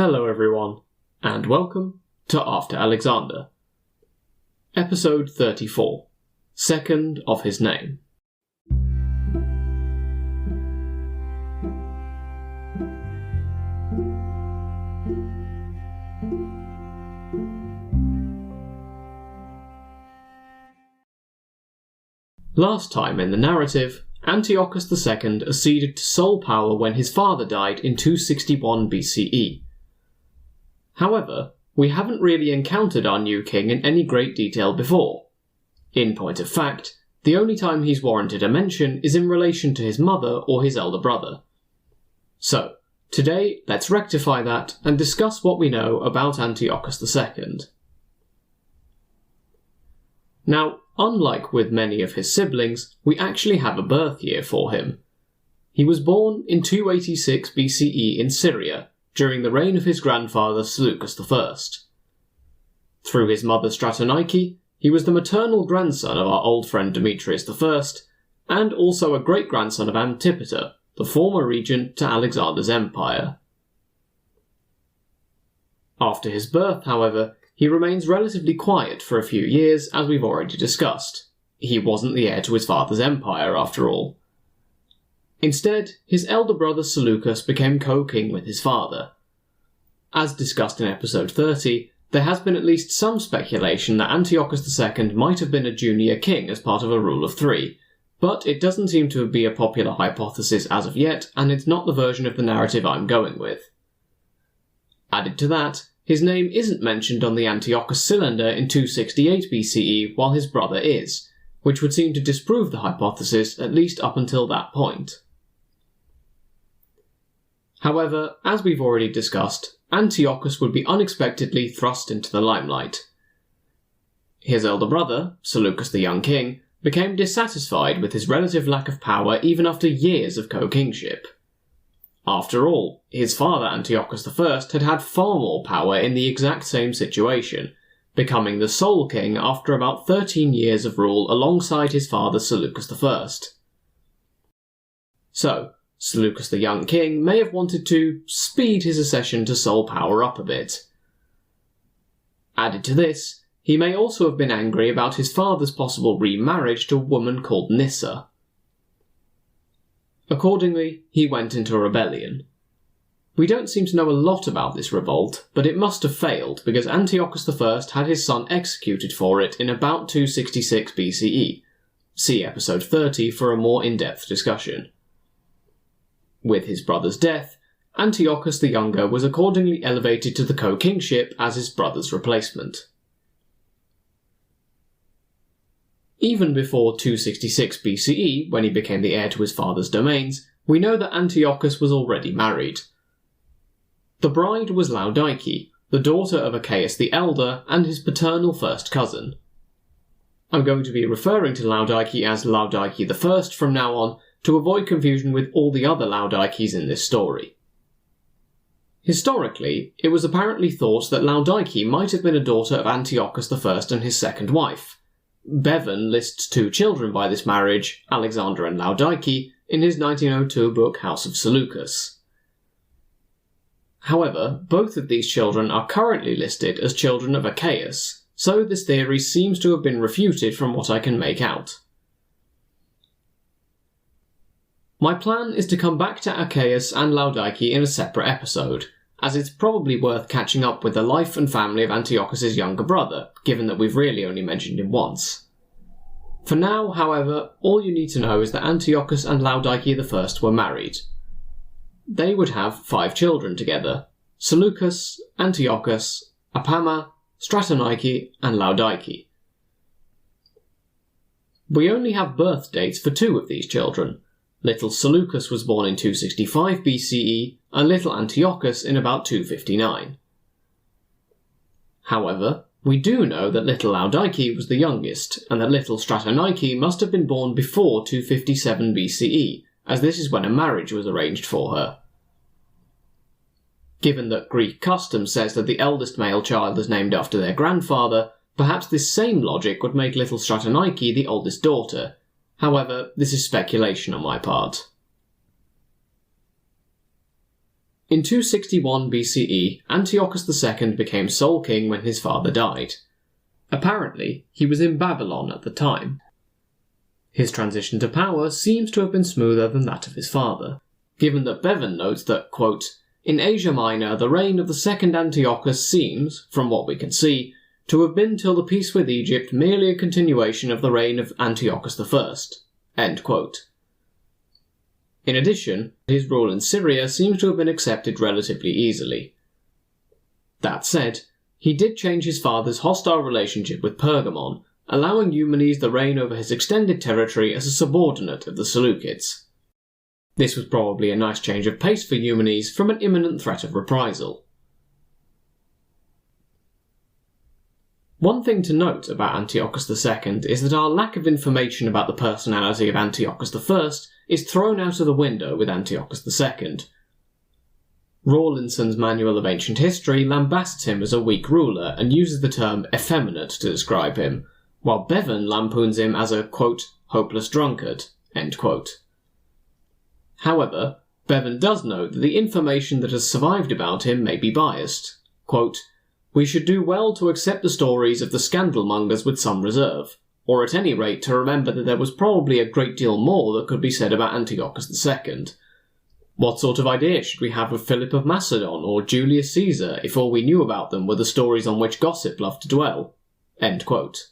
Hello everyone, and welcome to After Alexander. Episode 34, Second of His Name. Last time in the narrative, Antiochus II acceded to sole power when his father died in 261 BCE. However, we haven't really encountered our new king in any great detail before. In point of fact, the only time he's warranted a mention is in relation to his mother or his elder brother. So, today let's rectify that and discuss what we know about Antiochus II. Now, unlike with many of his siblings, we actually have a birth year for him. He was born in 286 BCE in Syria, during the reign of his grandfather Seleucus I. Through his mother Stratonike, he was the maternal grandson of our old friend Demetrius I, and also a great-grandson of Antipater, the former regent to Alexander's empire. After his birth, however, he remains relatively quiet for a few years, as we've already discussed. He wasn't the heir to his father's empire, after all. Instead, his elder brother Seleucus became co-king with his father. As discussed in episode 30, there has been at least some speculation that Antiochus II might have been a junior king as part of a rule of three, but it doesn't seem to be a popular hypothesis as of yet, and it's not the version of the narrative I'm going with. Added to that, his name isn't mentioned on the Antiochus cylinder in 268 BCE while his brother is, which would seem to disprove the hypothesis at least up until that point. However, as we've already discussed, Antiochus would be unexpectedly thrust into the limelight. His elder brother, Seleucus the young king, became dissatisfied with his relative lack of power even after years of co-kingship. After all, his father Antiochus I had had far more power in the exact same situation, becoming the sole king after about 13 years of rule alongside his father Seleucus I. So, Seleucus the young king may have wanted to speed his accession to sole power up a bit. Added to this, he may also have been angry about his father's possible remarriage to a woman called Nyssa. Accordingly, he went into a rebellion. We don't seem to know a lot about this revolt, but it must have failed because Antiochus I had his son executed for it in about 266 BCE. See episode 30 for a more in-depth discussion. With his brother's death, Antiochus the Younger was accordingly elevated to the co-kingship as his brother's replacement. Even before 266 BCE, when he became the heir to his father's domains, we know that Antiochus was already married. The bride was Laodike, the daughter of Achaeus the Elder and his paternal first cousin. I'm going to be referring to Laodike as Laodike I from now on, to avoid confusion with all the other Laodikes in this story. Historically, it was apparently thought that Laodike might have been a daughter of Antiochus I and his second wife. Bevan lists two children by this marriage, Alexander and Laodike, in his 1902 book House of Seleucus. However, both of these children are currently listed as children of Achaeus, so this theory seems to have been refuted from what I can make out. My plan is to come back to Achaeus and Laodike in a separate episode, as it's probably worth catching up with the life and family of Antiochus' younger brother, given that we've really only mentioned him once. For now, however, all you need to know is that Antiochus and Laodike I were married. They would have 5 children together: Seleucus, Antiochus, Apama, Stratonike, and Laodike. We only have birth dates for 2 of these children. Little Seleucus was born in 265 BCE, and little Antiochus in about 259. However, we do know that little Laodike was the youngest, and that little Stratonike must have been born before 257 BCE, as this is when a marriage was arranged for her. Given that Greek custom says that the eldest male child is named after their grandfather, perhaps this same logic would make little Stratonike the oldest daughter. However, this is speculation on my part. In 261 BCE, Antiochus II became sole king when his father died. Apparently, he was in Babylon at the time. His transition to power seems to have been smoother than that of his father, given that Bevan notes that, quote, "In Asia Minor the reign of the second Antiochus seems, from what we can see, to have been till the peace with Egypt merely a continuation of the reign of Antiochus I." End quote. In addition, his rule in Syria seems to have been accepted relatively easily. That said, he did change his father's hostile relationship with Pergamon, allowing Eumenes the reign over his extended territory as a subordinate of the Seleucids. This was probably a nice change of pace for Eumenes from an imminent threat of reprisal. One thing to note about Antiochus II is that our lack of information about the personality of Antiochus I is thrown out of the window with Antiochus II. Rawlinson's Manual of Ancient History lambasts him as a weak ruler and uses the term effeminate to describe him, while Bevan lampoons him as a, quote, hopeless drunkard, end quote. However, Bevan does note that the information that has survived about him may be biased. Quote, "We should do well to accept the stories of the scandal-mongers with some reserve, or at any rate to remember that there was probably a great deal more that could be said about Antiochus II. What sort of idea should we have of Philip of Macedon or Julius Caesar if all we knew about them were the stories on which gossip loved to dwell?" End quote.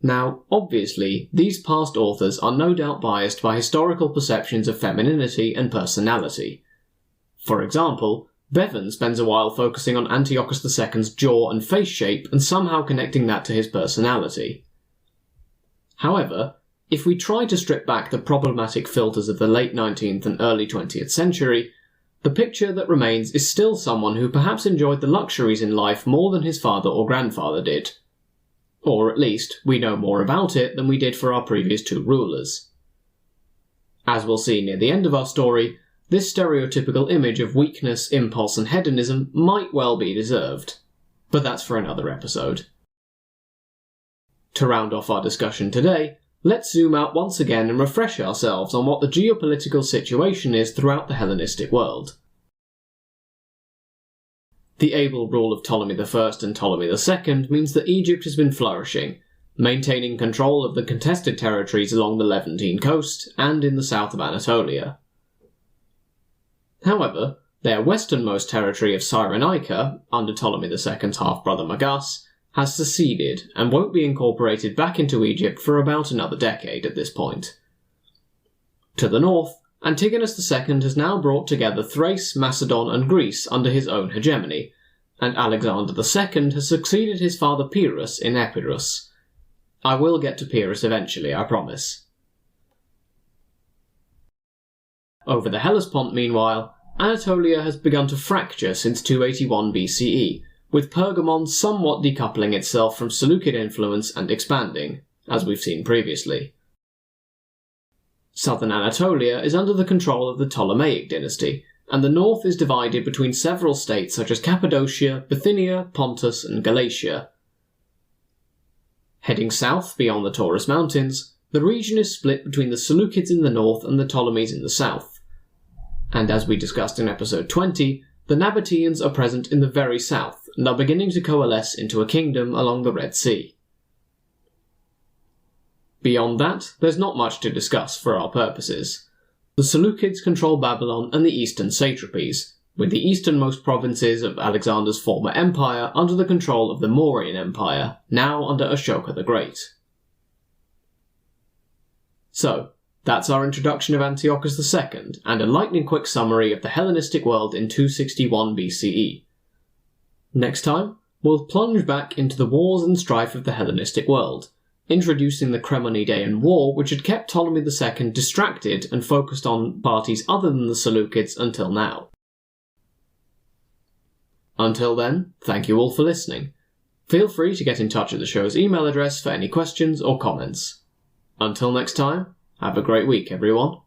Now, obviously, these past authors are no doubt biased by historical perceptions of femininity and personality. For example, Bevan spends a while focusing on Antiochus II's jaw and face shape and somehow connecting that to his personality. However, if we try to strip back the problematic filters of the late 19th and early 20th century, the picture that remains is still someone who perhaps enjoyed the luxuries in life more than his father or grandfather did. Or at least, we know more about it than we did for our previous two rulers. As we'll see near the end of our story, this stereotypical image of weakness, impulse and hedonism might well be deserved. But that's for another episode. To round off our discussion today, let's zoom out once again and refresh ourselves on what the geopolitical situation is throughout the Hellenistic world. The able rule of Ptolemy I and Ptolemy II means that Egypt has been flourishing, maintaining control of the contested territories along the Levantine coast and in the south of Anatolia. However, their westernmost territory of Cyrenaica, under Ptolemy II's half-brother Magas, has seceded and won't be incorporated back into Egypt for about another decade at this point. To the north, Antigonus II has now brought together Thrace, Macedon and Greece under his own hegemony, and Alexander II has succeeded his father Pyrrhus in Epirus. I will get to Pyrrhus eventually, I promise. Over the Hellespont, meanwhile, Anatolia has begun to fracture since 281 BCE, with Pergamon somewhat decoupling itself from Seleucid influence and expanding, as we've seen previously. Southern Anatolia is under the control of the Ptolemaic dynasty, and the north is divided between several states such as Cappadocia, Bithynia, Pontus and Galatia. Heading south beyond the Taurus Mountains, the region is split between the Seleucids in the north and the Ptolemies in the south. And as we discussed in episode 20, the Nabateans are present in the very south and are beginning to coalesce into a kingdom along the Red Sea. Beyond that, there's not much to discuss for our purposes. The Seleucids control Babylon and the eastern satrapies, with the easternmost provinces of Alexander's former empire under the control of the Mauryan Empire, now under Ashoka the Great. So, that's our introduction of Antiochus II, and a lightning-quick summary of the Hellenistic world in 261 BCE. Next time, we'll plunge back into the wars and strife of the Hellenistic world, introducing the Cremonidean War, which had kept Ptolemy II distracted and focused on parties other than the Seleucids until now. Until then, thank you all for listening. Feel free to get in touch at the show's email address for any questions or comments. Until next time, have a great week, everyone.